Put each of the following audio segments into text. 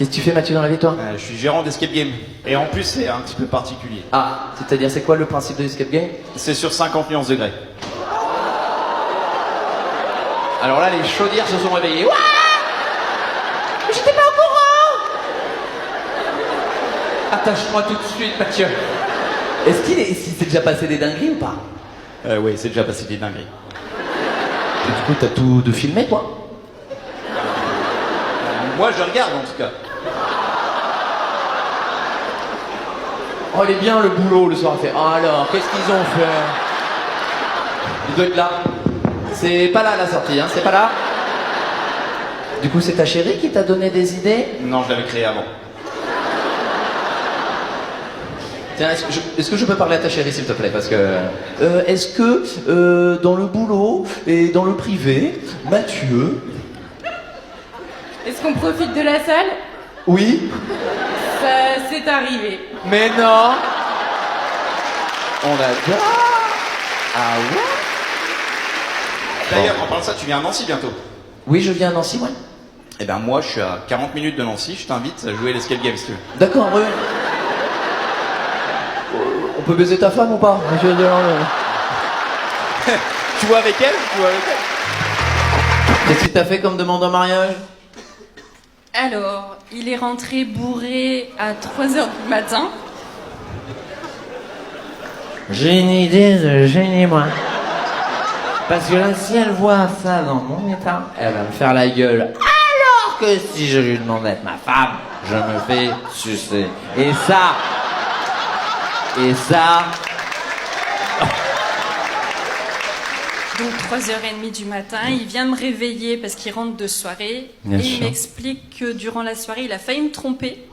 Qu'est-ce que tu fais, Mathieu, dans la vie, toi? Je suis gérant d'escape game. Et en plus, c'est un petit peu particulier. Ah, c'est-à-dire, c'est quoi le principe de l'escape game? C'est sur 50 nuances degrés. Alors là, les chaudières se sont réveillées. Ouah! J'étais pas au courant! Attache-moi tout de suite, Mathieu. Est-ce qu'il s'est déjà passé des dingueries ou pas? Oui, c'est déjà passé des dingueries. Et du coup, t'as tout de filmé, quoi? Moi, je regarde en tout cas. Oh, il est bien le boulot le soir. Fait. Oh, alors, qu'est-ce qu'ils ont fait? Il doit être là. C'est pas là la sortie, hein, c'est pas là. Du coup, c'est ta chérie qui t'a donné des idées? Non, je l'avais créé avant. Tiens, est-ce que je peux parler à ta chérie, s'il te plaît? Parce que... est-ce que, dans le boulot et dans le privé, Mathieu... Est-ce qu'on profite de la salle? Oui? Ça, c'est arrivé. Mais non! On adore! Ah ouais? D'ailleurs, en parlant de ça, tu viens à Nancy bientôt. Oui, je viens à Nancy, ouais. Eh ben moi, je suis à 40 minutes de Nancy, je t'invite à jouer à l'escape game si tu veux. D'accord, oui. On peut baiser ta femme ou pas? Tu vois avec elle? Qu'est-ce que t'as fait comme demande en mariage? Alors, il est rentré bourré à 3h du matin. J'ai une idée de génie, moi. Parce que là, si elle voit ça dans mon état, elle va me faire la gueule. Alors que si je lui demande d'être ma femme, je me fais sucer. Et ça... Donc 3h30 du matin, il vient me réveiller parce qu'il rentre de soirée. Bien et sûr. il m'explique que durant la soirée, il a failli me tromper.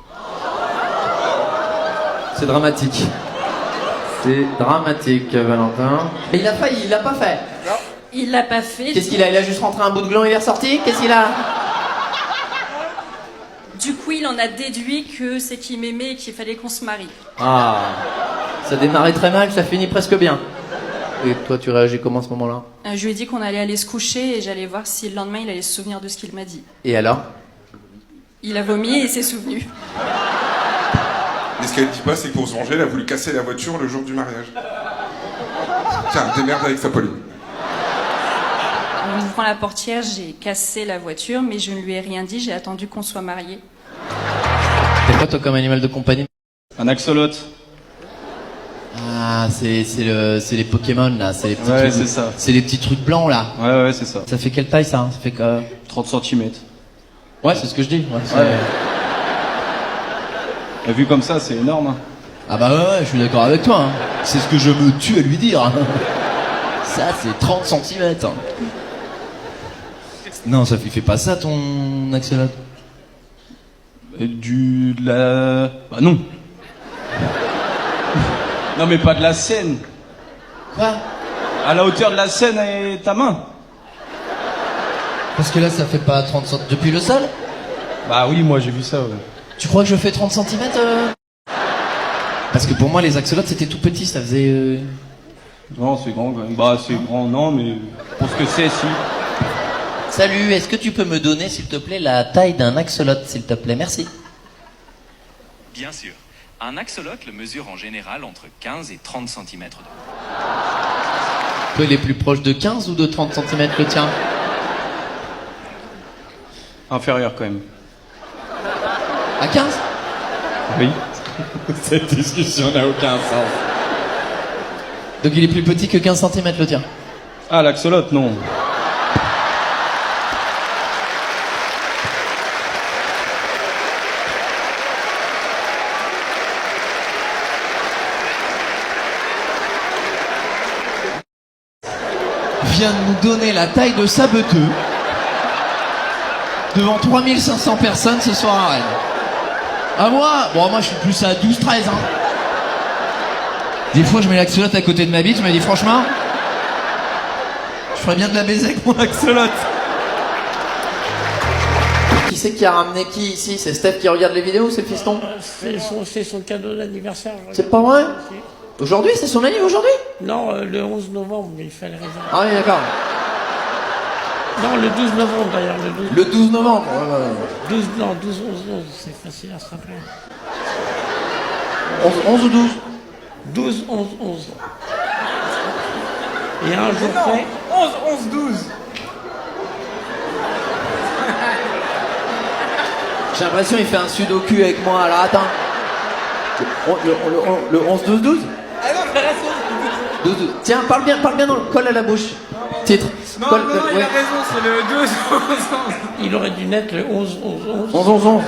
C'est dramatique. C'est dramatique, Valentin. Mais il a failli, il l'a pas fait. Il l'a pas fait. Qu'est-ce qu'il a? Il a juste rentré un bout de gland et il est ressorti? Qu'est-ce qu'il a? Du coup, il en a déduit que c'est qu'il m'aimait et qu'il fallait qu'on se marie. Ah, ça démarrait très mal, ça finit presque bien. Et toi, tu réagis comment à ce moment-là? Je lui ai dit qu'on allait aller se coucher et j'allais voir si le lendemain il allait se souvenir de ce qu'il m'a dit. Et alors? Il a vomi et il s'est souvenu. Mais ce qu'elle dit pas, c'est que pour se venger, elle a voulu casser la voiture le jour du mariage. Tiens, démerde avec sa Pauline. En ouvrant la portière, j'ai cassé la voiture, mais je ne lui ai rien dit, j'ai attendu qu'on soit mariés. T'es quoi, toi, comme animal de compagnie? Un axolote. Ah, c'est les Pokémon, là. C'est les petits Ouais, trucs, c'est ça. C'est les petits trucs blancs, là. Ouais, c'est ça. Ça fait quelle taille, ça? Ça fait que... 30 cm. Ouais, c'est ce que je dis. Ouais, Et vu comme ça, c'est énorme. Hein. Ah bah ouais, je suis d'accord avec toi. Hein. C'est ce que je me tue à lui dire. Hein. Ça, c'est 30 cm. Hein. Non, ça fait pas ça, ton axolote. Bah non. Non mais pas de la Seine. Quoi? À la hauteur de la Seine et ta main. Parce que là, ça fait pas 30 cm depuis le sol? Bah oui, moi j'ai vu ça. Ouais. Tu crois que je fais 30 cm Parce que pour moi, les axolotes, c'était tout petit, ça faisait... Non, c'est grand quand même. Bah c'est grand, non, mais pour ce que c'est, si. Salut, est-ce que tu peux me donner, s'il te plaît, la taille d'un axolote, s'il te plaît? Merci. Bien sûr. Un axolote le mesure en général entre 15 et 30 cm de haut. Toi, il est plus proche de 15 ou de 30 cm le tien? Inférieur quand même. À 15? Oui. Cette discussion n'a aucun sens. Donc il est plus petit que 15 cm le tien? Ah, l'axolote, non. Vient de nous donner la taille de Sabeteux devant 3500 personnes ce soir à Rennes. Ah moi je suis plus à 12-13 hein. Des fois je mets l'axolote à côté de ma bite, je me dis franchement je ferais bien de la baiser avec mon axolote. Qui c'est qui a ramené qui ici? C'est Steph qui regarde les vidéos ou c'est le fiston? C'est son cadeau d'anniversaire. C'est pas vrai? Aujourd'hui? C'est son anniversaire aujourd'hui? Non, le 11 novembre, mais il fallait réserver. Ah oui d'accord. Non, le 12 novembre d'ailleurs, Le 12 novembre. 12, non, 12, 11, 11, c'est facile à se rappeler. 11 ou 12? 12, 11, 11. Et un jour près, 11, 11, 12. J'ai l'impression qu'il fait un sudoku avec moi. Alors attends. Le 11, 12, 12? Ah non, il a raison. 12, 12. Tiens, parle bien dans le colle à la bouche. Titre. Non, Colle- non, il ouais. a raison, c'est le 12, 11, 11. il aurait dû naître le 11, 11, 11. 11, 11, 11.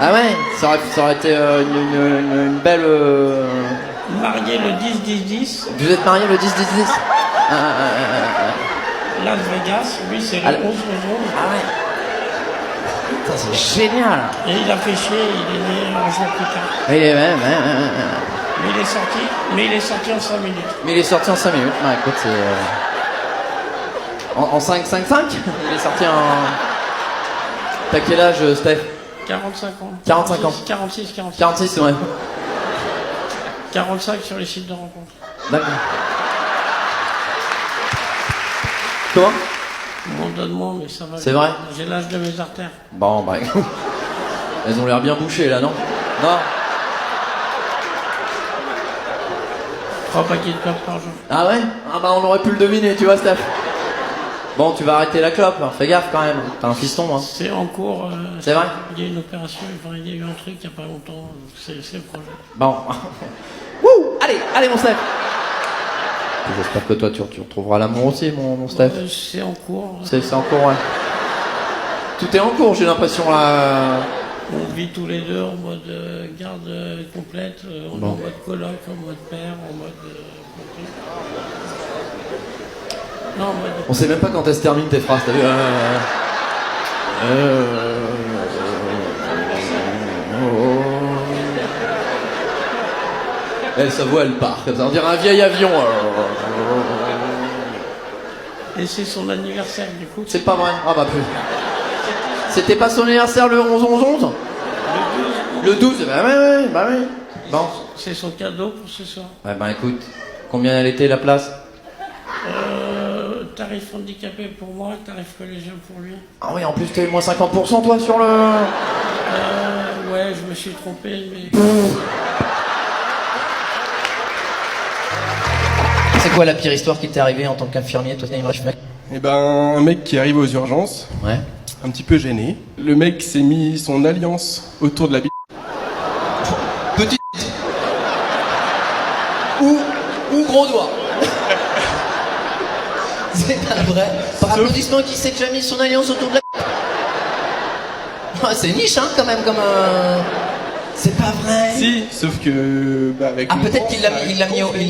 Ah ouais, ça aurait été une belle... Marié le 10, 10, 10. Vous êtes marié le 10, 10, 10? Las Vegas, lui c'est le Ah, 11, 11, 11. Ah ouais. Putain, c'est génial. Et il a fait chier, il est né un jour plus tard. Ouais. Mais il est sorti en 5 minutes. Mais il est sorti en 5 minutes. Ah, écoute, c'est... En 5, 5, 5? Il est sorti en... T'as quel âge, Steph? 45 ans. 45 ans. 46, 46. 46, ouais. 45 sur les sites de rencontres. D'accord. Comment? Bon, donne-moi, mais ça va. C'est vrai? J'ai l'âge de mes artères. Bon, bah... Elles ont l'air bien bouchées, là, non? Non? 3 paquets de clopes par jour. Ah ouais? Ah bah on aurait pu le deviner, tu vois, Steph. Bon, tu vas arrêter la clope, hein. Fais gaffe quand même. T'as un fiston, hein. C'est en cours. C'est vrai? Il y a une opération, enfin, il y a eu un truc il n'y a pas longtemps. C'est le projet. Bon. Wouh! Allez, mon Steph. J'espère que toi, tu retrouveras l'amour aussi, mon Steph. C'est en cours. C'est en cours, ouais. Tout est en cours, j'ai l'impression, là. On vit tous les deux en mode garde complète, en Bon. mode coloc, en mode père, en mode... non, en mode... On sait même pas quand elles se terminent tes phrases, t'as vu? Sa voix, elle part comme ça. On dirait un vieil avion. Et c'est son anniversaire, du coup. C'est pas vrai. Ah bah plus. C'était pas son anniversaire le 11-11-11? Le 12, bah ouais. Bon. C'est son cadeau pour ce soir. Ouais, bah écoute, combien elle était la place? Tarif handicapé pour moi, tarif collégien pour lui. Ah oui, en plus t'as eu moins 50% toi sur le... Ouais, je me suis trompé, mais... C'est quoi la pire histoire qui t'est arrivée en tant qu'infirmier, toi, Eh ben, un mec qui arrive aux urgences, Ouais. un petit peu gêné. Le mec s'est mis son alliance autour de la bite. Petite. Ou gros doigt. C'est pas vrai. Par applaudissement, qui s'est déjà mis son alliance autour de la... Ah, c'est niche, hein, quand même, comme un... C'est pas vrai. Si, sauf que... Bah, avec Ah, mon peut-être temps, qu'il ça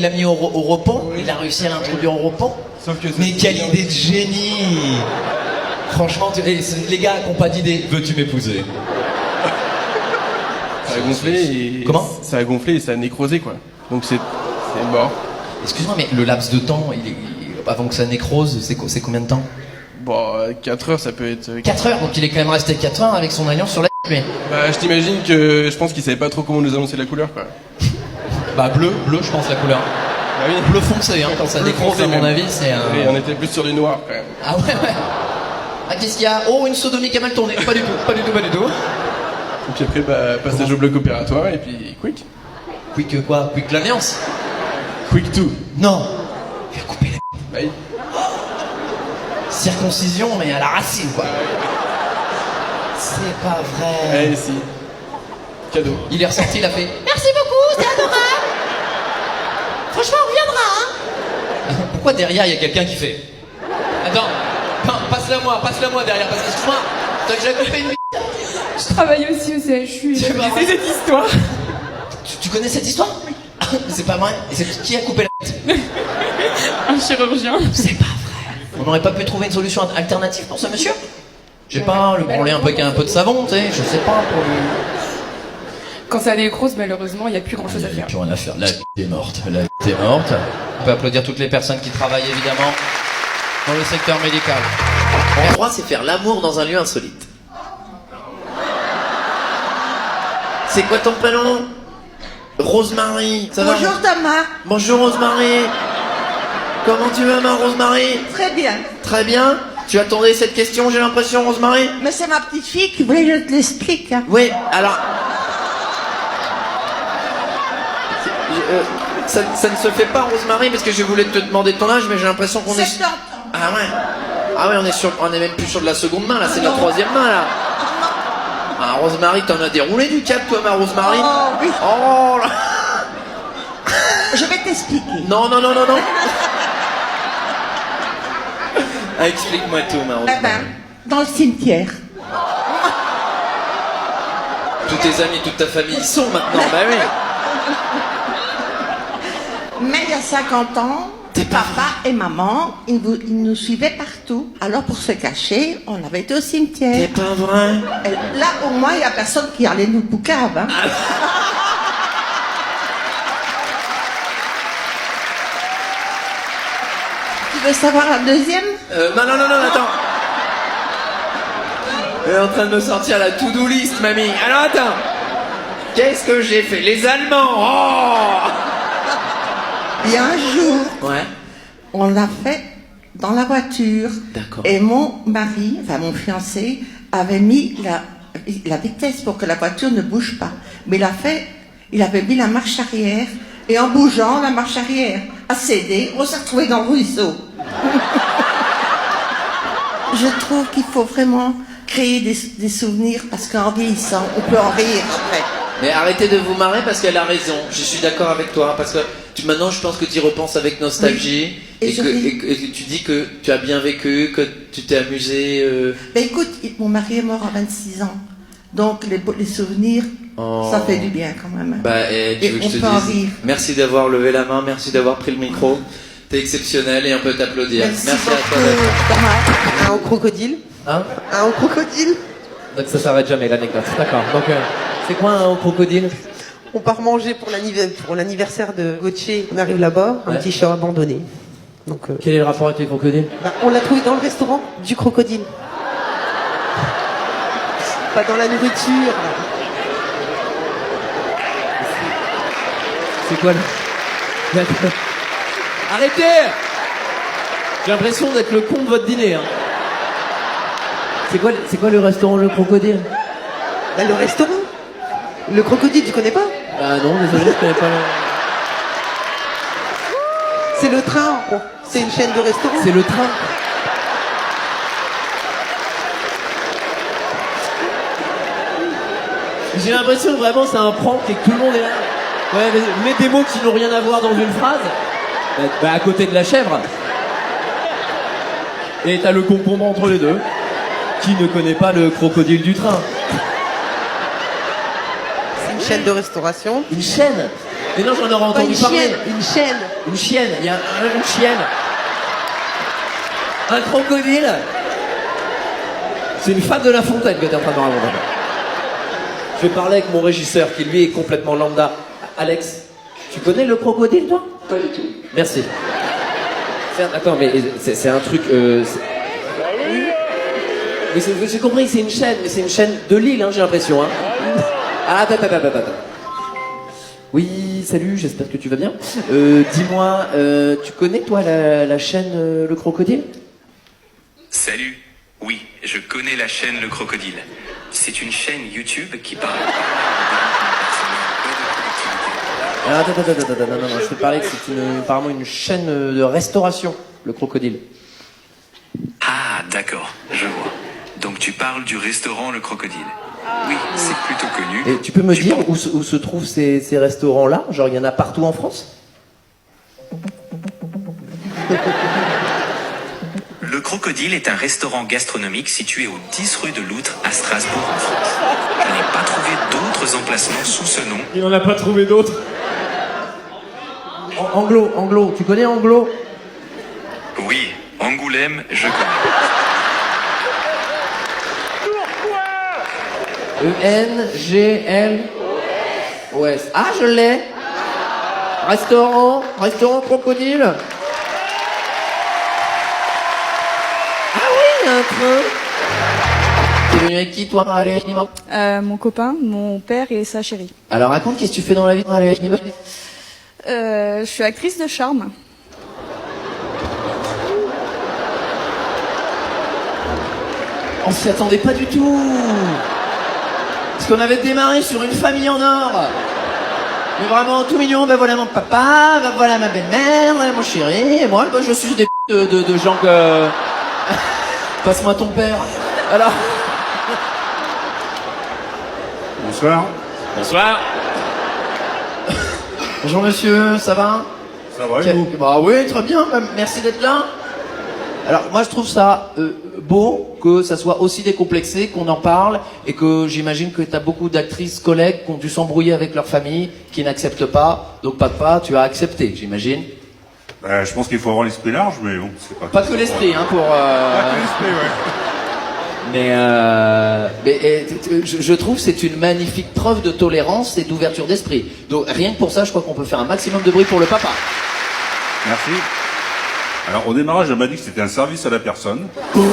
l'a mis au repos. Il a réussi à l'introduire au repos. Sauf que Mais quelle idée de génie. Franchement, les gars qui n'ont pas d'idée, veux-tu m'épouser? Ça a gonflé et... Comment? Ça a gonflé et ça a nécrosé, quoi. Donc c'est mort. Excuse-moi, mais le laps de temps, avant que ça nécrose, c'est combien de temps? Bon, 4 heures, ça peut être... 4 heures, donc il est quand même resté 4 heures avec son alliance sur la... Mais... Bah, je t'imagine que... Je pense qu'il savait pas trop comment nous annoncer la couleur, quoi. Bah bleu, je pense la couleur. Bah oui. Bleu foncé, hein, quand ça Bleu nécrose foncé, à mon même. avis, c'est un... Et on était plus sur du noir, quand même. Ah ouais. Ah, qu'est-ce qu'il y a? Oh, une sodomie qui a mal tourné. Pas du tout. Et puis après, bah, passage au bloc opératoire et puis quick. Quick quoi? Quick l'alliance? Quick tout. Non. Il a coupé la... Bah, oui. Circoncision, mais à la racine, quoi. C'est pas vrai. Eh si. Cadeau. Il est ressorti, il a fait... Merci beaucoup, c'était adorable. Franchement, on reviendra, hein. Pourquoi derrière, il y a quelqu'un qui fait... Attends, passe-la moi derrière, parce que excuse-moi, t'as déjà coupé une... Je travaille aussi au CHU et je C'est pas connaissais vrai. cette histoire. Tu connais cette histoire? C'est pas vrai. Et c'est qui a coupé la tête? Un chirurgien. C'est pas vrai. On n'aurait pas pu trouver une solution alternative pour ce monsieur? J'ai pas le branler un peu avec un peu de savon, tu sais, je sais pas pour lui. Quand ça nécrose, malheureusement, il n'y a plus grand chose à Il n'y a faire. plus rien à faire. La vie est morte. On peut applaudir toutes les personnes qui travaillent évidemment dans le secteur médical. Le 3, c'est faire l'amour dans un lieu insolite. C'est quoi ton prénom? Rosemary. Ça va? Bonjour Thomas. Bonjour Rosemary. Comment tu vas, ma Rosemary? Très bien. Très bien. Tu attendais cette question, j'ai l'impression, Rosemary? Mais c'est ma petite fille qui voulait que je te l'explique. Hein. Oui, alors... ça ne se fait pas, Rosemary, parce que je voulais te demander ton âge, mais j'ai l'impression qu'on est... 70 ans. Ah ouais. Ah ouais, on est même plus sur de la seconde main, là, c'est de la troisième main, là. Ah, Rosemary, t'en as déroulé du cap, toi, ma Rosemary? Oh, oui. Oh là. Je vais t'expliquer. Non. Ah, explique-moi tout, ma Rosemary. Eh ben, dans le cimetière. Tous tes amis, toute ta famille y sont maintenant, bah oui. Mais il y a 50 ans, papa et maman, ils nous suivaient partout. Alors pour se cacher, on avait été au cimetière. C'est pas vrai. Et là, au moins, il n'y a personne qui allait nous poucave. Hein. Tu veux savoir la deuxième? Non, attends. Elle est en train de me sortir la to-do list, mamie. Alors attends. Qu'est-ce que j'ai fait? Les Allemands. Oh. Il y a un jour, Ouais. on l'a fait dans la voiture. D'accord. Et mon mari, enfin mon fiancé, avait mis la vitesse pour que la voiture ne bouge pas. Mais il avait mis la marche arrière. Et en bougeant, la marche arrière a cédé. On s'est retrouvé dans le ruisseau. Je trouve qu'il faut vraiment créer des souvenirs parce qu'en vieillissant, on peut en rire après. Mais arrêtez de vous marrer parce qu'elle a raison. Je suis d'accord avec toi parce que maintenant je pense que tu y repenses avec nostalgie Oui. et que tu dis que tu as bien vécu, que tu t'es amusé. Ben écoute, mon mari est mort à 26 ans. Donc les souvenirs, ça fait du bien quand même. Bah, tu veux que je te dise merci d'avoir levé la main, merci d'avoir pris le micro. T'es exceptionnel et on peut t'applaudir. Merci à toi. Un au crocodile. Hein? Un au crocodile. Donc ça s'arrête jamais l'anecdote. D'accord. Donc c'est quoi un crocodile? On part manger pour l'anniversaire de Gauthier. On arrive là-bas, un petit chat abandonné. Donc, quel est le rapport avec les crocodiles? On l'a trouvé dans le restaurant du crocodile. Pas dans la nourriture. C'est quoi le... Arrêtez! J'ai l'impression d'être le con de votre dîner. Hein. C'est quoi le restaurant Le Crocodile? Bah, le restaurant. Le crocodile, tu connais pas? Bah non, désolé, je connais pas le... C'est le train, en gros. C'est une chaîne de restaurants. C'est le train. J'ai l'impression que vraiment c'est un prank et que tout le monde est là. Ouais, mais mets des mots qui n'ont rien à voir dans une phrase. Bah à côté de la chèvre. Et t'as le concombre entre les deux. Qui ne connaît pas le crocodile du train? C'est une chaîne de restauration. Une chaîne? Mais non, j'en aurais entendu parler. Une chienne. Une chienne. Il y a une chienne. Un crocodile. C'est une femme de La Fontaine que t'es en train de raconter. Je vais parler avec mon régisseur qui lui est complètement lambda. Alex, tu connais le crocodile toi? Pas du tout. Merci. Attends, mais c'est un truc... Mais j'ai compris, c'est une chaîne, mais c'est une chaîne de Lille, hein, j'ai l'impression. Hein. Ah, attends. Oui, salut, j'espère que tu vas bien. Dis-moi, tu connais toi la chaîne Le Crocodile? Salut. Oui, je connais la chaîne Le Crocodile. C'est une chaîne YouTube qui parle... Ah, attends, non, je te parlais que c'est apparemment une chaîne de restauration, Le Crocodile. Ah, d'accord, je vois. Donc tu parles du restaurant Le Crocodile. Oui, c'est plutôt connu. Et tu peux me dire où se trouvent ces restaurants-là? Genre, il y en a partout en France? Le Crocodile est un restaurant gastronomique situé au 10 rue de Loutre à Strasbourg en France. Je n'ai pas trouvé d'autres emplacements sous ce nom. Il n'en a pas trouvé d'autres. Anglo, tu connais Anglo? Oui, Angoulême, je connais. E-N-G-L... Ouais. Ah, je l'ai. Restaurant Crocodile. Ah oui, il y a un train. T'es venu avec qui, toi? Allez, Mon copain, mon père et sa chérie. alors raconte, qu'est-ce que tu fais dans la vie? Allez, Je suis actrice de charme. On s'y attendait pas du tout. Parce qu'on avait démarré sur une famille en or. Mais vraiment tout mignon, ben voilà mon papa, ben voilà ma belle-mère, voilà mon chéri, et moi ben, je suis des de gens que... Passe-moi ton père. Alors... Bonsoir. Bonsoir. Bonjour monsieur, ça va? Ça va et vous? Bah oui, très bien, bah, merci d'être là. Alors moi je trouve ça beau que ça soit aussi décomplexé, qu'on en parle, et que j'imagine que t'as beaucoup d'actrices collègues qui ont dû s'embrouiller avec leur famille, qui n'acceptent pas. Donc papa, tu as accepté, j'imagine. Bah, je pense qu'il faut avoir l'esprit large, mais bon, c'est pas... Pas que l'esprit, hein, pour... Pas que l'esprit, ouais. Je trouve que c'est une magnifique preuve de tolérance et d'ouverture d'esprit. Donc rien que pour ça, je crois qu'on peut faire un maximum de bruit pour le papa. Merci. Alors, au démarrage, elle m'a dit que c'était un service à la personne. Oui,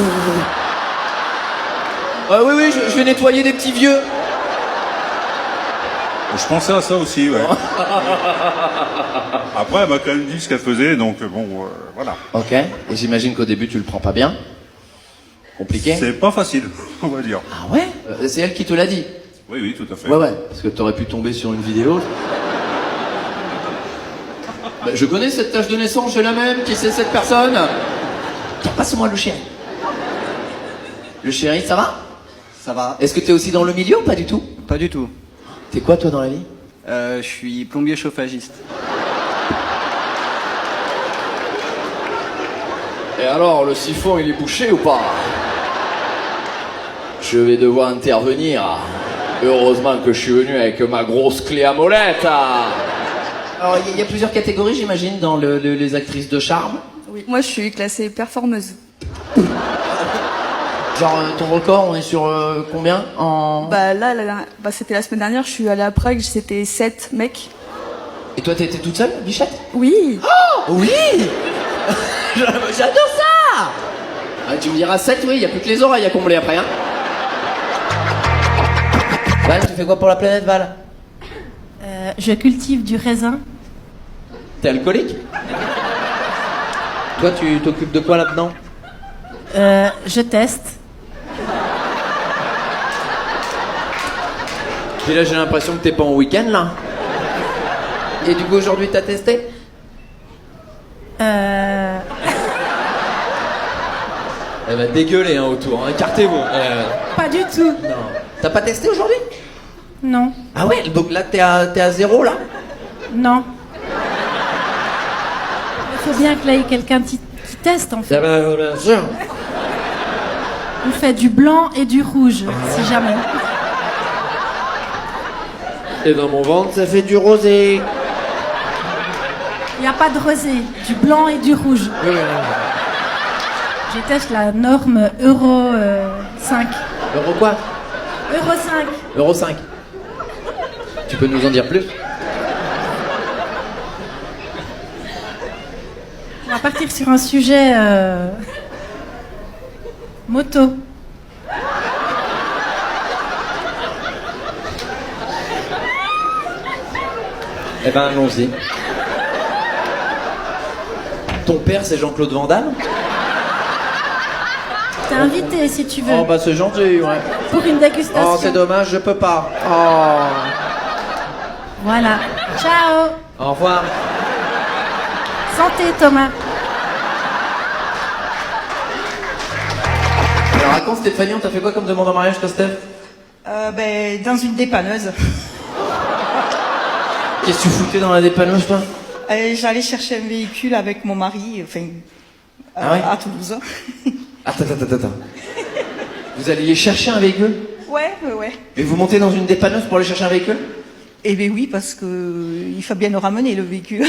je vais nettoyer des petits vieux. Je pensais à ça aussi, ouais. Après, elle m'a quand même dit ce qu'elle faisait, donc bon, voilà. Ok, et j'imagine qu'au début, tu le prends pas bien. Compliqué. C'est pas facile, on va dire. Ah ouais? C'est elle qui te l'a dit? Oui, tout à fait. Ouais, parce que t'aurais pu tomber sur une vidéo. Bah, je connais cette tâche de naissance, j'ai la même, qui c'est cette personne? Passe-moi le chéri. Le chéri, ça va? Ça va. Est-ce que t'es aussi dans le milieu ou pas du tout? Pas du tout. T'es quoi toi dans la vie? Je suis plombier chauffagiste. Et alors, le siphon, il est bouché ou pas? Je vais devoir intervenir. Heureusement que je suis venu avec ma grosse clé à molette. Alors, il y a plusieurs catégories, j'imagine, dans les actrices de charme. Oui. Moi, je suis classée performeuse. Genre, ton record, on est sur combien en... Bah là, c'était la semaine dernière, je suis allée à Prague, c'était 7 mecs. Et toi, t'étais toute seule, Bichette? Oui. Oh oui. J'adore ça. Ah, tu me diras 7, oui, il n'y a plus que les oreilles à combler après, hein. Val, tu fais quoi pour la planète, Val? Je cultive du raisin. T'es alcoolique? Toi, tu t'occupes de quoi là-dedans? Je teste. Et là, j'ai l'impression que t'es pas en week-end, là. Et du coup, aujourd'hui, t'as testé? Elle va dégueuler, hein, autour, hein. Écartez-vous. Pas du tout. Non. T'as pas testé aujourd'hui? Non. Ah ouais, donc là, t'es à 0, là? Non. Il faut bien que là, il y ait quelqu'un qui teste, en fait. Ah bah, bien sûr. On fait du blanc et du rouge, si jamais. Et dans mon ventre, ça fait du rosé. Il n'y a pas de rosé, du blanc et du rouge. Oui. Je teste la norme Euro 5. Euro quoi? Euro 5. Euro 5. Tu peux nous en dire plus? On va partir sur un sujet moto. Eh ben, allons-y. Ton père, c'est Jean-Claude Van Damme? T'es invité si tu veux. Oh bah c'est gentil, ouais. Pour une dégustation. Oh c'est dommage, je peux pas. Oh. Voilà. Ciao. Au revoir. Santé Thomas. Alors raconte Stéphanie, on t'a fait quoi comme demande en mariage toi Steph? Dans une dépanneuse. Qu'est-ce que tu foutais dans la dépanneuse toi? J'allais chercher un véhicule avec mon mari, à Toulouse. Attends. Vous alliez chercher un véhicule? Ouais. Et vous montez dans une dépanneuse pour aller chercher un véhicule? Eh bien oui, parce que il faut bien nous ramener le véhicule.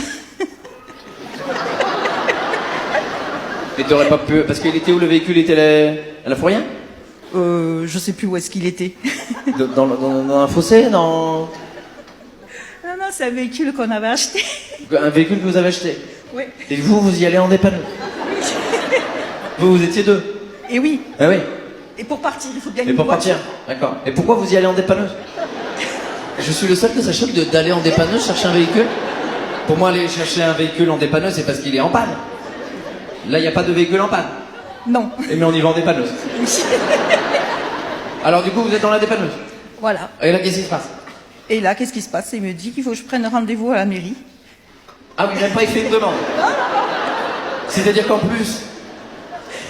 Mais t'aurais pas pu... Parce qu'il était où le véhicule? Il était à la fourrière? Je sais plus où est-ce qu'il était. dans un fossé? Non, c'est un véhicule qu'on avait acheté. Un véhicule que vous avez acheté? Oui. Et vous y allez en dépanneuse? Vous étiez deux? Et oui. Ah oui. Et pour partir, il faut bien Et pour partir? D'accord. Et pourquoi vous y allez en dépanneuse? Je suis le seul que ça choque d'aller en dépanneuse chercher un véhicule? Pour moi, aller chercher un véhicule en dépanneuse, c'est parce qu'il est en panne. Là, il n'y a pas de véhicule en panne? Non. Mais on y va en dépanneuse. Alors du coup, vous êtes dans la dépanneuse. Voilà. Et là, qu'est-ce qui se passe? Et là, qu'est-ce qui se passe? Il me dit qu'il faut que je prenne rendez-vous à la mairie. Ah oui, même pas fait une demande. C'est-à-dire qu'en plus,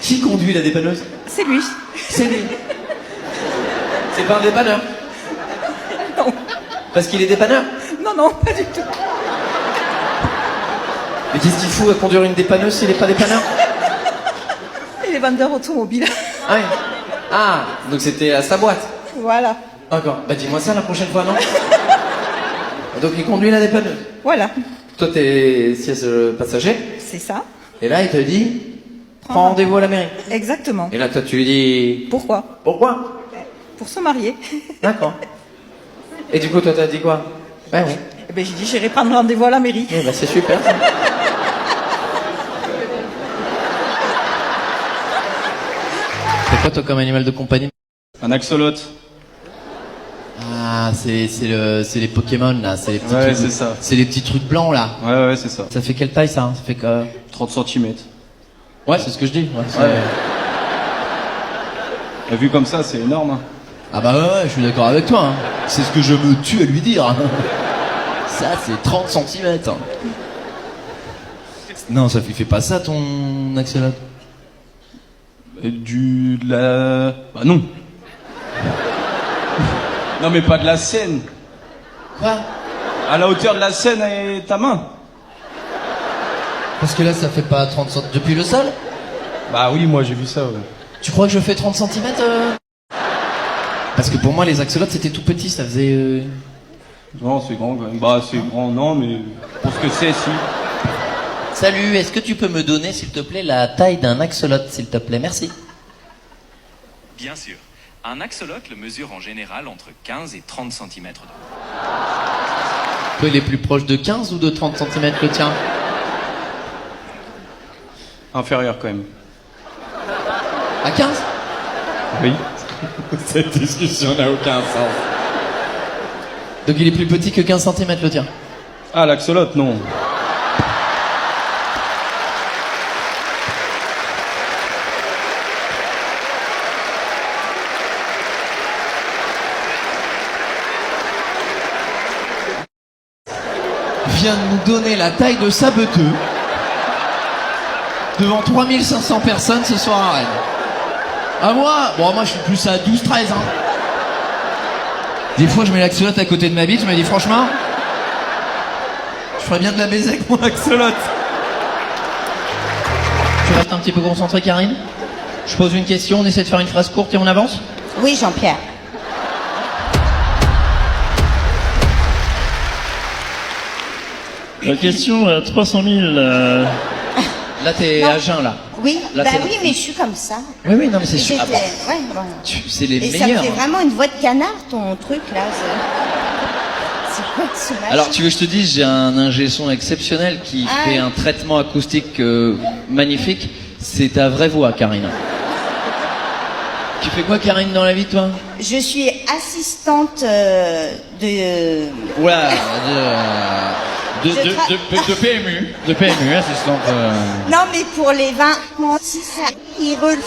qui conduit la dépanneuse? C'est lui. C'est lui. C'est pas un dépanneur? Non. Parce qu'il est dépanneur? Non, non, pas du tout. Mais qu'est-ce qu'il fout à conduire une dépanneuse s'il est pas dépanneur? Il est vendeur automobile. Ah oui. Ah, donc c'était à sa boîte. Voilà. D'accord. Bah dis-moi ça la prochaine fois, non? Donc il conduit la dépanneuse. Voilà. Toi t'es siège passager. C'est ça. Et là il te dit, prends rendez-vous à la mairie. Exactement. Et là toi tu lui dis... Pourquoi? Pourquoi? Pour se marier. D'accord. Et du coup toi t'as dit quoi? Ouais oui. Eh ben j'ai dit j'irai prendre rendez-vous à la mairie. Eh ben c'est super ça. C'est quoi toi comme animal de compagnie? Un axoloot. Ah, c'est les Pokémon là, c'est les petits Ouais, trucs. c'est ça. C'est les petits trucs blancs là. Ouais, ouais, c'est ça. Ça fait quelle taille ça? Ça fait que 30 cm. Ouais, c'est ce que je dis. Ouais, La vue comme ça, c'est énorme. Hein. Ah bah ouais, je suis d'accord avec toi. Hein. C'est ce que je me tue à lui dire. Ça, c'est 30 cm. Non, ça fait pas ça ton axolote. Bah non. Non mais pas de la Seine. Quoi? À la hauteur de la Seine et ta main. Parce que là, ça fait pas 30 cm depuis le sol? Bah oui, moi j'ai vu ça. Ouais. Tu crois que je fais 30 cm Parce que pour moi, les axolotes, c'était tout petit, ça faisait... Non, c'est grand quand même. Bah c'est grand, non, mais pour ce que c'est, si. Salut, est-ce que tu peux me donner, s'il te plaît, la taille d'un axolote, s'il te plaît? Merci. Bien sûr. Un axolote le mesure en général entre 15 et 30 cm de haut. Toi, il est plus proche de 15 ou de 30 cm le tien? Inférieur quand même. À 15? Oui. Cette discussion n'a aucun sens. Donc il est plus petit que 15 cm le tien? Ah, l'axolote, non. Vient de nous donner la taille de Sabeteux devant 3500 personnes ce soir à Rennes. Ah moi je suis plus à 12-13 hein. Des fois je mets l'axolote à côté de ma bite, je me dis franchement je ferais bien de la baiser avec mon axolote. Tu restes un petit peu concentré Karine? Je pose une question, on essaie de faire une phrase courte et on avance? Oui Jean-Pierre. La question à 300 000. Là t'es Non. à jeun là. Oui, Là, bah t'es- oui, mais je suis comme ça. Oui non mais c'est sûr. J'étais- Ah bon. ouais, bon. C'est les Et ça meilleurs. me fait hein. vraiment une voix de canard, ton truc là. C'est quoi ce machin? Alors tu veux que je te dise, j'ai un ingé son exceptionnel qui Ah. fait un traitement acoustique magnifique. C'est ta vraie voix, Karine. Tu fais quoi, Karine, dans la vie, toi? Je suis assistante de... Oula, Je tra- de PMU. De PMU, assistante. Non, mais pour les vins, si ça irule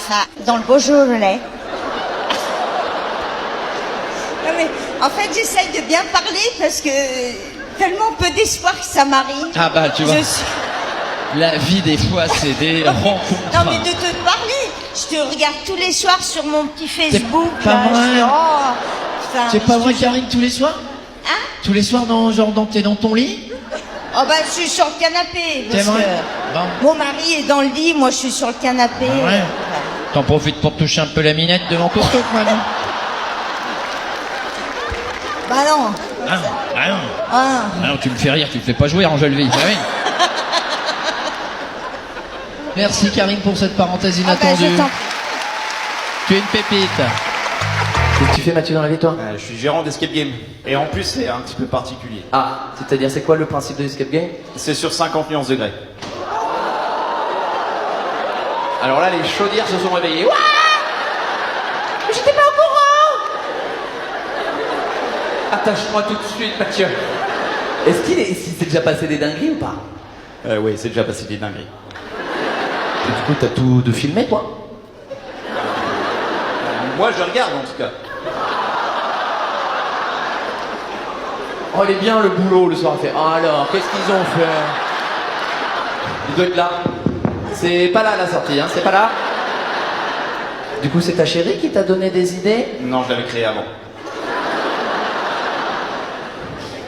dans le Beaujolais. Non, mais en fait, j'essaye de bien parler parce que tellement peu d'espoir que ça m'arrive. Ah bah, tu vois. Je suis- La vie, des fois, c'est des rencontres. Non, mais de te parler. Je te regarde tous les soirs sur mon petit Facebook. pas là, vrai. je fais, oh, putain, C'est pas je vrai, te- Karine, tous les soirs? Hein? Tous les soirs, t'es dans ton lit? Oh bah je suis sur le canapé. C'est Parce vrai que Bon. mon mari est dans le lit, moi je suis sur le canapé. Ah ouais. T'en profites pour toucher un peu la minette devant ton truc, moi, non? Bah non. Ah non. Ah. Ah non, tu me fais rire, tu me fais pas jouer, Angèle Vie. Ah oui. Merci Karine pour cette parenthèse inattendue. je t'en- Tu es une pépite. Qu'est-ce que tu fais Mathieu dans la vie toi? Je suis gérant d'escape game. Et en plus, c'est un petit peu particulier. Ah, c'est-à-dire c'est quoi le principe de l'escape game? C'est sur 50 nuances degrés. Alors là, les chaudières se sont réveillées. Ouah, j'étais pas au courant. Attache-moi tout de suite, Mathieu. Est-ce qu'il s'est déjà passé des dingueries ou pas? Oui, c'est déjà passé des dingueries. Et du coup, t'as tout de filmé, toi? Moi, je regarde en tout cas. Oh, il est bien le boulot le soir. Il fait, oh, alors, qu'est-ce qu'ils ont fait? Il doit être là. C'est pas là la sortie, hein, c'est pas là. Du coup, c'est ta chérie qui t'a donné des idées? Non, je l'avais créé avant.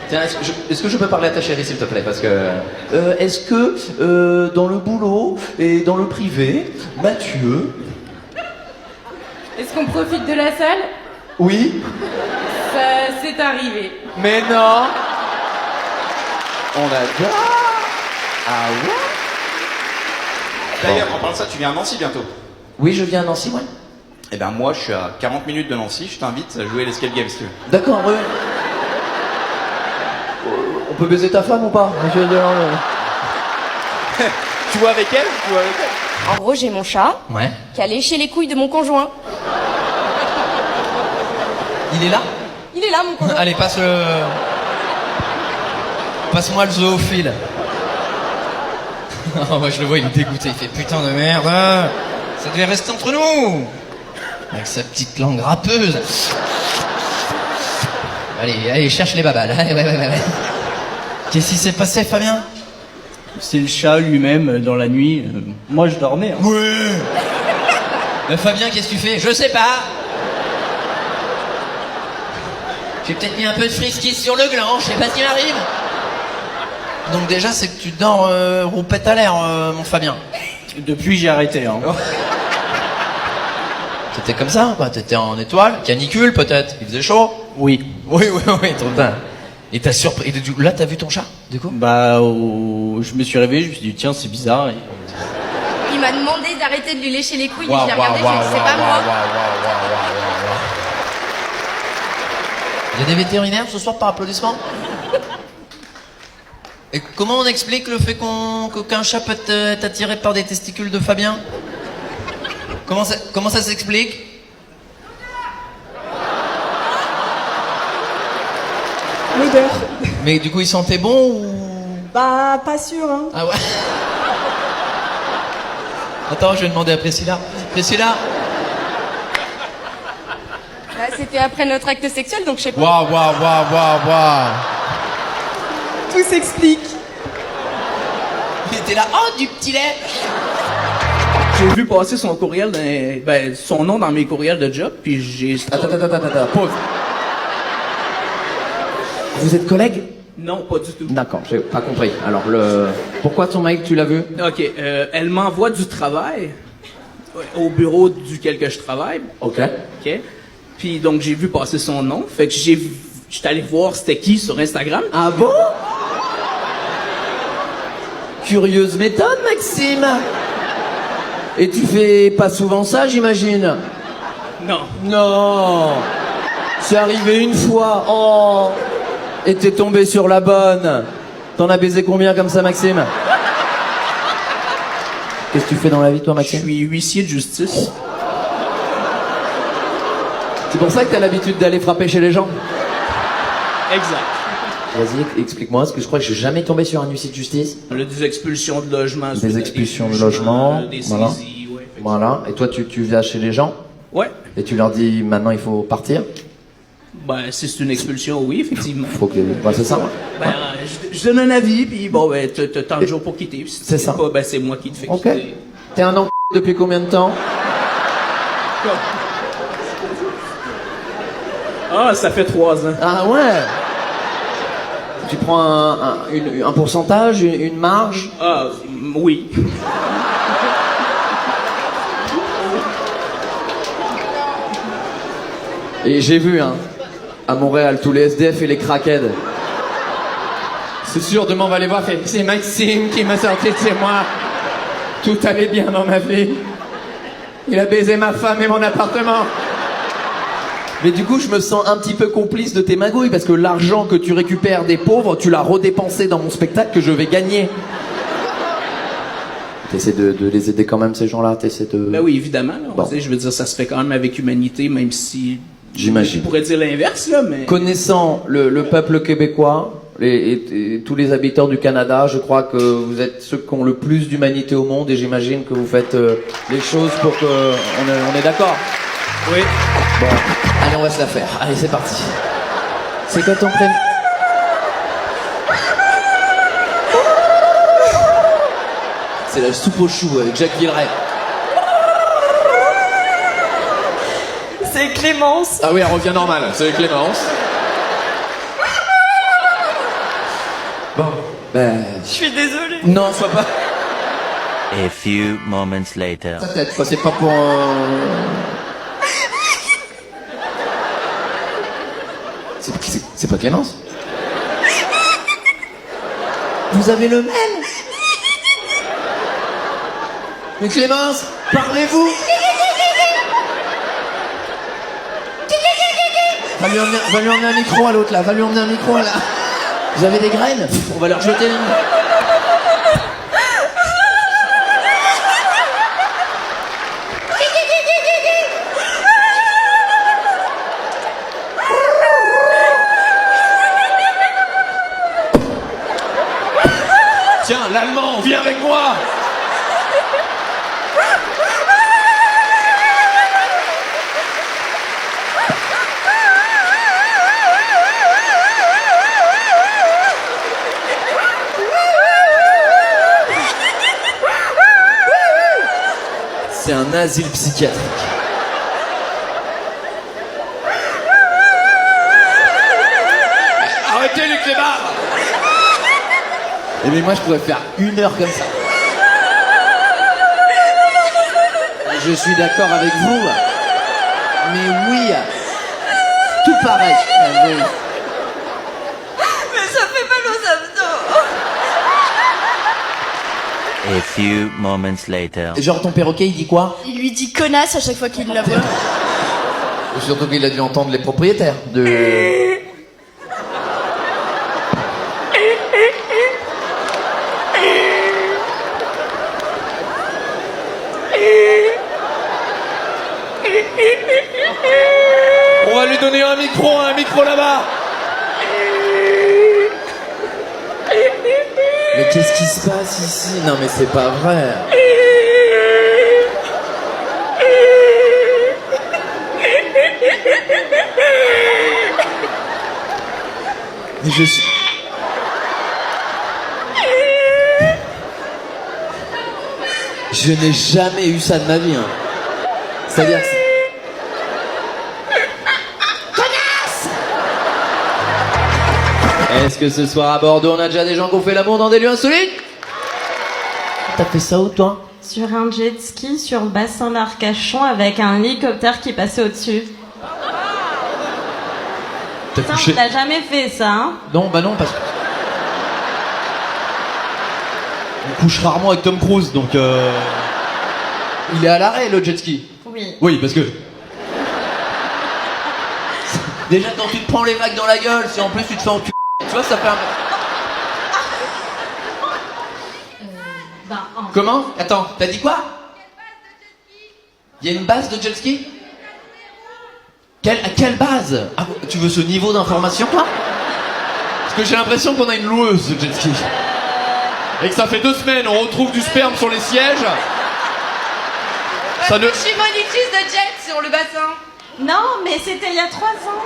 Tiens, est-ce que je peux parler à ta chérie, s'il te plaît? Parce que... est-ce que, dans le boulot et dans le privé, Mathieu... Est-ce qu'on profite de la salle? Oui? Ça, c'est arrivé. Mais non! On adore! Ah ouais? D'ailleurs, en parlant de ça, tu viens à Nancy bientôt. Oui, je viens à Nancy, ouais. Eh ben moi, je suis à 40 minutes de Nancy, je t'invite à jouer à l'escape game si tu veux. D'accord, ouais. On peut baiser ta femme ou pas? Tu vois avec elle? Tu vois avec elle? En gros, j'ai mon chat Ouais. qui a léché les couilles de mon conjoint. Il est là? Il est là, mon conjoint. Allez, passe-moi le zoophile. Oh, moi je le vois, il est dégoûté, il fait putain de merde, ça devait rester entre nous. Avec sa petite langue râpeuse. Allez, cherche les babales. Ouais. Qu'est-ce qui s'est passé, Fabien? C'est le chat lui-même dans la nuit. Moi je dormais. Hein. Ouais. Fabien, qu'est-ce que tu fais? Je sais pas. J'ai peut-être mis un peu de frisky sur le gland, je sais pas ce qui m'arrive. Donc déjà, c'est que tu dors roupette à l'air, mon Fabien. Depuis j'ai arrêté. Hein. T'étais comme ça, quoi. T'étais en étoile, canicule peut-être. Il faisait chaud. Oui. Oui, trop bien. Et t'as surpris. Et là, t'as vu ton chat, du coup? Bah, je me suis réveillé, je me suis dit tiens, c'est bizarre. Et... Il m'a demandé d'arrêter de lui lécher les couilles et je l'ai regardé, je lui ai dit c'est pas moi. Il y a des vétérinaires ce soir par applaudissement? Et comment on explique le fait qu'un chat peut être attiré par des testicules de Fabien? Comment ça s'explique? L'odeur. Mais du coup, il sentait bon ou... Bah, pas sûr, hein. Ah ouais. Attends, je vais demander à Priscilla. Priscilla? Bah, c'était après notre acte sexuel, donc je sais pas. Waouh. Tout s'explique. Il était là, oh, du petit lait. J'ai vu passer son courriel, son nom dans mes courriels de job, puis j'ai... Attends. Pause. Vous êtes collègues? Non, pas du tout. D'accord, j'ai pas compris. Alors, pourquoi ton mail, tu l'as vu? Ok, elle m'envoie du travail au bureau duquel que je travaille. Ok. Puis donc, j'ai vu passer son nom, fait que j'étais allé voir c'était qui sur Instagram. Ah bon? Curieuse méthode, Maxime. Et tu fais pas souvent ça, j'imagine? Non. C'est arrivé une fois. Oh. Et t'es tombé sur la bonne. T'en as baisé combien comme ça, Maxime? Qu'est-ce que tu fais dans la vie, toi, Maxime? Je suis huissier de justice. C'est pour ça que t'as l'habitude d'aller frapper chez les gens? Exact. Vas-y, explique-moi, parce que je crois que je suis jamais tombé sur un huissier de justice. On a des expulsions de logement. Des expulsions de logement, des voilà. saisies, ouais, Voilà. Et toi, tu viens chez les gens? Ouais. Et tu leur dis, maintenant, il faut partir? Ben, si c'est une expulsion, oui, effectivement. Faut que... Ben, c'est ça. Ben, je donne un avis, puis bon, ben, t'as tant de jours pour quitter. Si c'est ça. Pas, ben, c'est moi qui te fais Ok. quitter. T'es un an depuis combien de temps? Ah, ça fait 3 ans. Ah ouais. Tu prends un pourcentage, une marge? Ah, oui. Et j'ai vu, hein, à Montréal, tous les SDF et les crackheads. C'est sûr, demain on va les voir, fait, c'est Maxime qui m'a sorti de chez moi. Tout allait bien dans ma vie. Il a baisé ma femme et mon appartement. Mais du coup, je me sens un petit peu complice de tes magouilles, parce que l'argent que tu récupères des pauvres, tu l'as redépensé dans mon spectacle que je vais gagner. T'essaies de les aider quand même, ces gens-là? T'essaies de... Ben oui, évidemment. Là, Bon. tu sais, je veux dire, ça se fait quand même avec humanité, même si... J'imagine. Je pourrais dire l'inverse, là, mais... Connaissant le peuple québécois et tous les habitants du Canada, je crois que vous êtes ceux qui ont le plus d'humanité au monde, et j'imagine que vous faites les choses pour que... On est d'accord? Oui. Bon, allez, on va se la faire. Allez, c'est parti. C'est quoi ton prénom? C'est la soupe aux choux avec Jacques Villeray. C'est Clémence. Ah oui, elle revient normale, c'est Clémence. Bon, ben... Je suis désolée. Non, sois pas... A few moments later. Ta tête, quoi, c'est pas pour... C'est pas Clémence. Vous avez le même. Mais Clémence, parlez-vous. Va lui emmener un micro à l'autre là, va lui emmener un micro là. Vous avez des graines? On va leur jeter une. Tiens, l'allemand, viens avec moi. C'est un asile psychiatrique. Arrêtez les clébards. Eh bien moi je pourrais faire 1 heure comme ça. Je suis d'accord avec vous. Mais oui. Tout pareil. Oui. Mais ça fait mal aux abdos. A few moments later. Genre ton perroquet il dit quoi? Il lui dit connasse à chaque fois qu'il la voit. Surtout qu'il a dû entendre les propriétaires de... On va lui donner un micro là-bas. Mais qu'est-ce qui se passe ici? Non mais c'est pas vrai. Mais je suis... Je n'ai jamais eu ça de ma vie. Hein. C'est-à-dire que... Est-ce que ce soir à Bordeaux, on a déjà des gens qui ont fait l'amour dans des lieux insolites? T'as fait ça où, toi? Sur un jet ski sur le bassin d'Arcachon avec un hélicoptère qui passait au-dessus. T'as couché... T'as jamais fait ça, hein? Non, bah non, parce que... On couche rarement avec Tom Cruise, donc il est à l'arrêt, le jet ski. Oui. Oui, parce que... Déjà, quand tu te prends les vagues dans la gueule, si en plus tu te fais enculer, tu vois, ça fait un... Comment? Attends, t'as dit quoi? Il y a une base de jet ski? À quelle base? Ah, tu veux ce niveau d'information, toi? Parce que j'ai l'impression qu'on a une loueuse de jet ski. Et que ça fait 2 semaines, on retrouve du sperme sur les sièges. Ça ne... Je suis monitrice de jet sur le bassin. Non, mais c'était il y a 3 ans.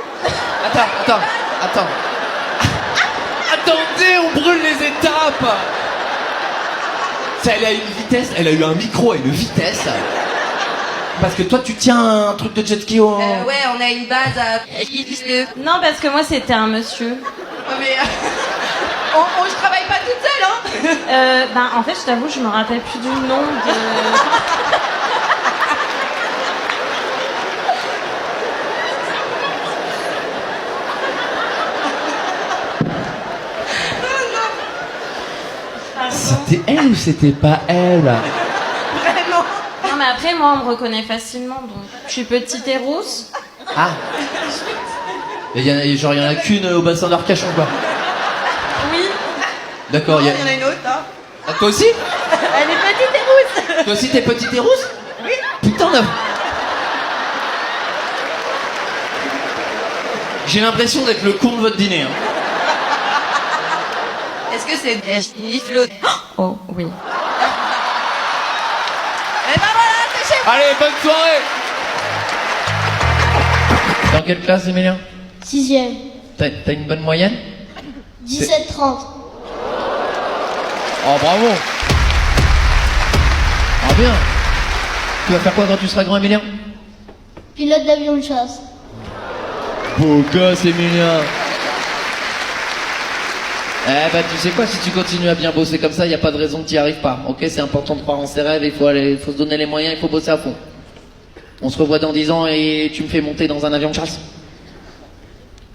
Attends. Attendez, on brûle les étapes. Ça, elle a eu une vitesse, elle a eu un micro et une vitesse. Parce que toi, tu tiens un truc de jet ski au... Ouais, on a une base à... Non, parce que moi, c'était un monsieur. Mais... je travaille pas toute seule, hein. En fait, je t'avoue, je me rappelle plus du nom de... C'était elle ou c'était pas elle? Vraiment. Non, mais après, moi, on me reconnaît facilement, donc... Je suis petite et rousse. Ah. Et il y en a qu'une au bassin d'Arcachon, quoi. Oui. D'accord, Il y en a une autre, hein. Ah, toi aussi? Elle est petite et rousse. Toi aussi, t'es petite et rousse? Oui. Putain de... J'ai l'impression d'être le con de votre dîner, hein. Est-ce que c'est des flots? Oh, oui. Et ben voilà, c'est chez vous. Allez, bonne soirée. Dans quelle classe, Emilien? 6e. T'as une bonne moyenne? 17-30. Oh, bravo. bien. Tu vas faire quoi quand tu seras grand, Emilien? Pilote d'avion de chasse. Beau gosse, Emilien. Eh bah tu sais quoi, si tu continues à bien bosser comme ça, y a pas de raison que tu y arrives pas. Ok, c'est important de croire en ses rêves, il faut se donner les moyens, il faut bosser à fond. On se revoit dans 10 ans et tu me fais monter dans un avion de chasse.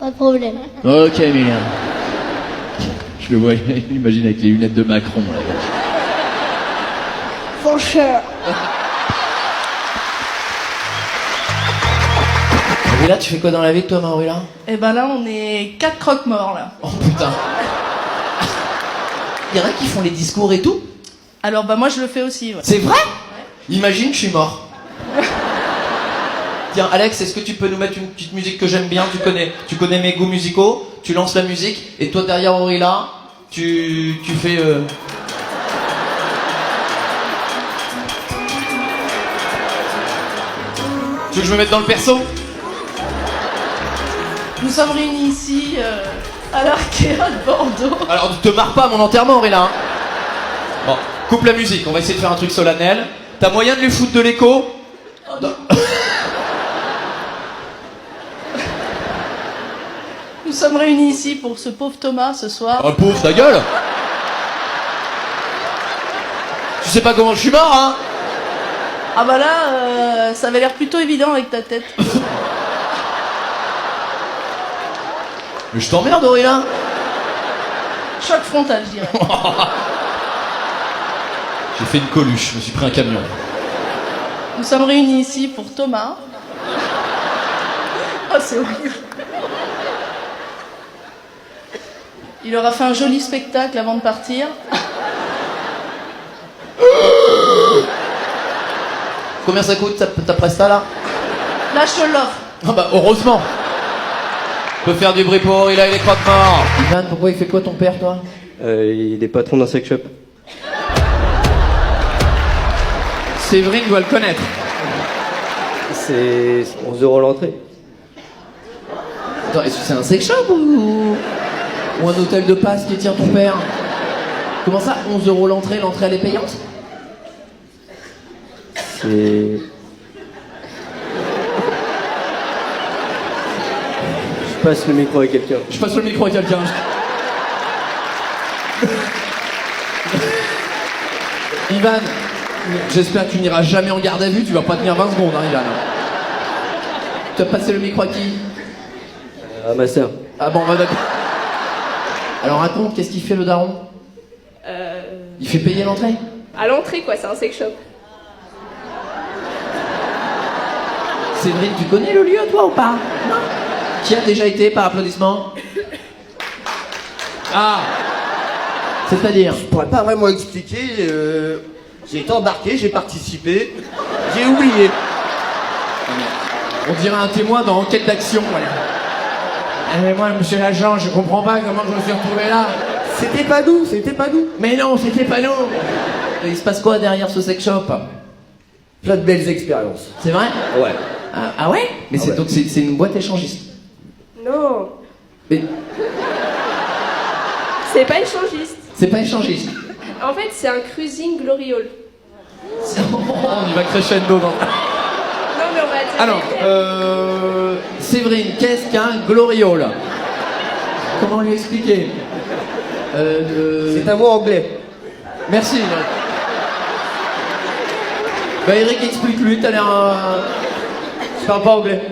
Pas de problème. Ok, Emilien. Je le vois, imagine avec les lunettes de Macron là. Faucheur. Et là, tu fais quoi dans la vie, toi, Marula? Et ben là, on est 4 croque-morts là. Oh putain. Y'en a qui font les discours et tout? Alors bah moi je le fais aussi. Ouais. C'est vrai? Imagine, je suis mort. Tiens, Alex, est-ce que tu peux nous mettre une petite musique que j'aime bien? Tu connais mes goûts musicaux, tu lances la musique, et toi derrière Aurilla, tu fais... Tu veux que je me mette dans le perso? Nous sommes réunis ici à l'Arkea de Bordeaux. Alors, ne te marre pas à mon enterrement, Aurilla. Hein. Bon, coupe la musique, on va essayer de faire un truc solennel. T'as moyen de lui foutre de l'écho? Nous sommes réunis ici pour ce pauvre Thomas ce soir. Oh, pauvre, ta gueule! Tu sais pas comment je suis mort, hein? Ah bah là, ça avait l'air plutôt évident avec ta tête. Mais je t'emmerde, Aurélien. Choc frontal, je dirais. J'ai fait une coluche, je me suis pris un camion. Nous sommes réunis ici pour Thomas. Oh, c'est horrible. Il aura fait un joli spectacle avant de partir. Combien ça coûte ta presta là? Là, je te l'offre. Ah bah heureusement. On peut faire du bruit pour Aurélien et les croque-morts. Ivan, pourquoi il fait quoi ton père, toi? Il est patron d'un sex shop. Séverine doit le connaître. C'est 11 € l'entrée. Attends, est-ce que c'est un sex shop ou un hôtel de passe qui tient ton père? Comment ça, 11 € l'entrée elle est payante? C'est... Je passe le micro à quelqu'un. Je passe le micro à quelqu'un. Ivan, j'espère que tu n'iras jamais en garde à vue, tu vas pas tenir 20 secondes, hein, Ivan. Tu as passé le micro à qui? À ma sœur. Ah bon, bah d'accord. Alors raconte, qu'est-ce qu'il fait le daron? Il fait payer l'entrée? À l'entrée, quoi, c'est un sex shop. Séverine, tu connais le lieu, toi, ou pas? Non. Qui a déjà été par applaudissement? Ah! C'est-à-dire? Je pourrais pas vraiment expliquer. J'ai été embarqué, j'ai participé, j'ai oublié. On dirait un témoin dans Enquête d'action, voilà. Mais moi, monsieur l'agent, je comprends pas comment je me suis retrouvé là. C'était pas nous, c'était pas nous. Mais non, c'était pas nous. Et il se passe quoi derrière ce sex shop? Plein de belles expériences. C'est vrai? Ouais. Ah ouais? Mais Ah ouais. donc c'est une boîte échangiste. Non. Mais C'est pas échangiste. c'est pas échangiste. En fait, c'est un cruising gloriole. On y va crescendo dans... Non, mais on va dire. Alors, Séverine, qu'est-ce qu'un gloriole? Comment lui expliquer? C'est un mot anglais. Merci. Bah Eric, explique-lui, t'as l'air... Je parle pas anglais.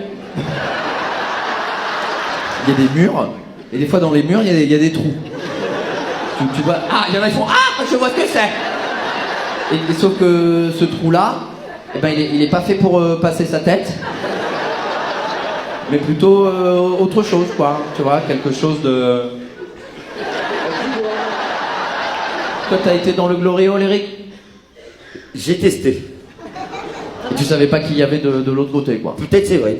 Il y a des murs, et des fois dans les murs, il y a des trous. Tu vois... Ah, il y en a qui font... Ah, je vois ce que c'est. Et sauf que ce trou-là, eh ben, il est pas fait pour passer sa tête, mais plutôt autre chose, quoi. Tu vois, quelque chose de... Toi, t'as été dans le gloriole, Eric? J'ai testé. Et tu savais pas qu'il y avait de l'autre côté, quoi. Peut-être c'est vrai.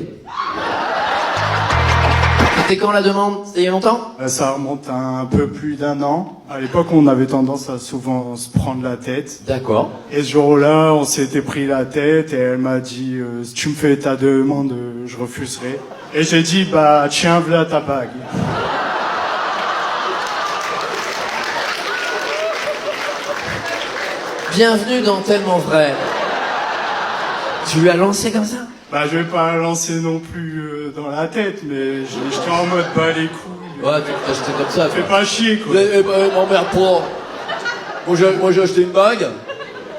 C'était quand la demande? C'était il y a longtemps? Ça remonte à un peu plus d'1 an. À l'époque, on avait tendance à souvent se prendre la tête. D'accord. Et ce jour-là, on s'était pris la tête et elle m'a dit si tu me fais ta demande, je refuserai. Et j'ai dit bah tiens, voilà ta bague. Bienvenue dans Tellement Vrai. Tu lui as lancé comme ça? Bah, je vais pas la lancer non plus dans la tête, mais j'étais en mode bas les couilles. Ouais, t'as acheté comme ça. Fais pas chier, quoi. M'emmerde pas. Moi, j'ai acheté une bague.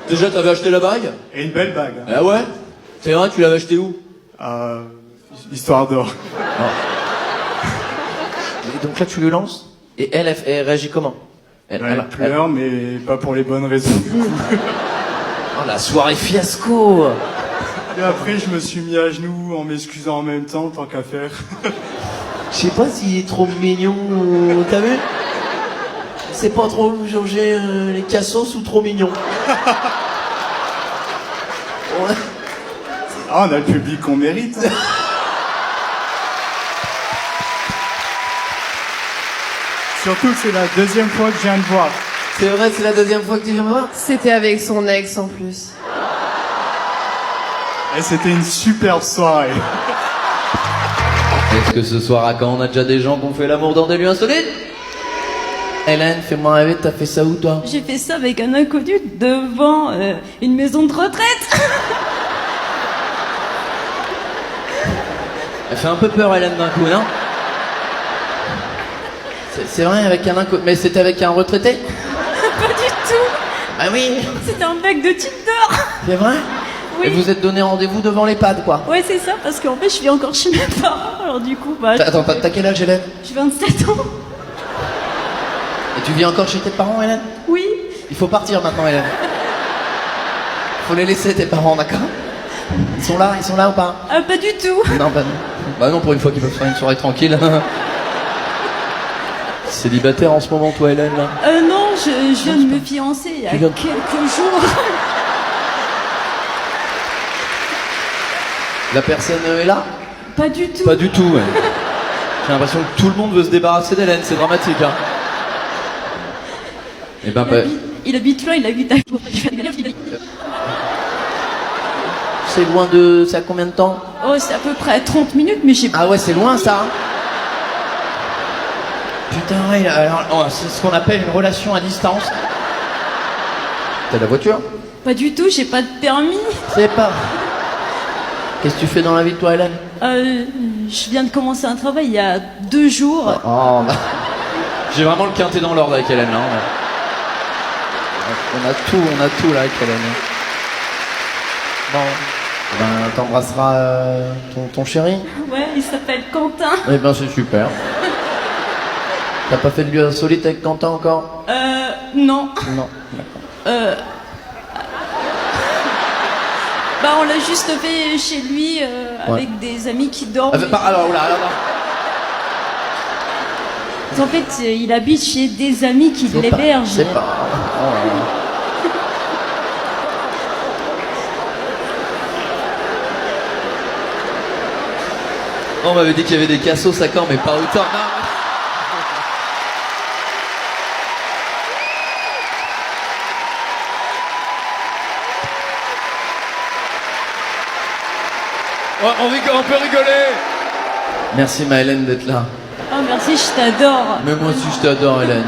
Déjà, t'avais acheté la bague? Et une belle bague. Hein. Ah ouais? C'est vrai, tu l'avais acheté où? Histoire d'or. Et donc là, tu lui lances? Et elle réagit comment? Elle pleure, mais pas pour les bonnes raisons. Oh, la soirée fiasco! Et après, je me suis mis à genoux en m'excusant en même temps, tant qu'à faire. Je sais pas s'il est trop mignon, t'as vu? C'est pas trop changer les cassos ou trop mignon. Ouais. Ah, on a le public qu'on mérite. Surtout que c'est la deuxième fois que je viens de voir. C'est vrai, c'est la deuxième fois que tu viens me voir? C'était avec son ex en plus. Et c'était une superbe soirée. Est-ce que ce soir à Caen, on a déjà des gens qui ont fait l'amour dans des lieux insolites? Hélène, fais-moi rêver, t'as fait ça où, toi? J'ai fait ça avec un inconnu devant une maison de retraite. Elle fait un peu peur, Hélène, d'un coup, non? C'est vrai, avec un inconnu. Mais c'était avec un retraité? Pas du tout. Ah oui? C'était un mec de Tinder. C'est vrai? Oui. Et vous êtes donné rendez-vous devant l'EHPAD, quoi? Ouais, c'est ça, parce qu'en fait, je vis encore chez mes parents, alors du coup, bah... Attends, t'as quel âge, Hélène? J'ai 27 ans. Et tu vis encore chez tes parents, Hélène? Oui. Il faut partir maintenant, Hélène. Faut les laisser, tes parents, d'accord? Ils sont là ou pas? Pas du tout. Non, bah non. Bah non, pour une fois qu'ils peuvent faire une soirée tranquille. Célibataire en ce moment, toi, Hélène, là? Non, je viens de me fiancer il y a quelques jours. La personne est là? Pas du tout. Pas du tout, ouais. J'ai l'impression que tout le monde veut se débarrasser d'Hélène, c'est dramatique, hein. Eh ben, il habite loin, il habite à... C'est loin de... C'est à combien de temps? Oh, c'est à peu près 30 minutes, mais j'ai... Ah ouais, c'est loin, ça, hein. Putain, ouais, alors, oh, c'est ce qu'on appelle une relation à distance. T'as la voiture? Pas du tout, j'ai pas de permis. C'est pas... Qu'est-ce que tu fais dans la vie, toi, Hélène? Je viens de commencer un travail il y a 2 jours. Oh, bah... J'ai vraiment le quintet dans l'ordre avec Hélène, là. On a tout, là, avec Hélène. Bon, ben, t'embrasseras ton chéri? Ouais, il s'appelle Quentin. Eh ben, c'est super. T'as pas fait de lieu insolite avec Quentin encore? Non. Non, d'accord. Bah, on l'a juste fait chez lui, avec des amis qui dorment. Alors, là. En fait, il habite chez des amis qui l'hébergent. C'est pas... Oh là là. On m'avait dit qu'il y avait des cassos à Caen, mais pas autant. On peut rigoler. Merci, ma Hélène, d'être là. Oh, merci, je t'adore. Mais moi aussi, je t'adore, Hélène.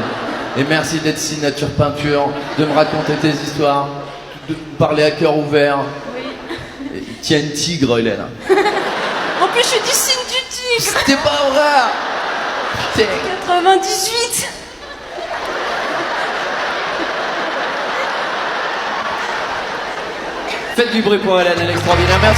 Et merci d'être si nature peinture, de me raconter tes histoires, de me parler à cœur ouvert. Oui. Tiens, une tigre, Hélène. En plus, je suis du signe du tigre. C'était pas horreur. 98. Faites du bruit pour Hélène, elle est extraordinaire. Merci.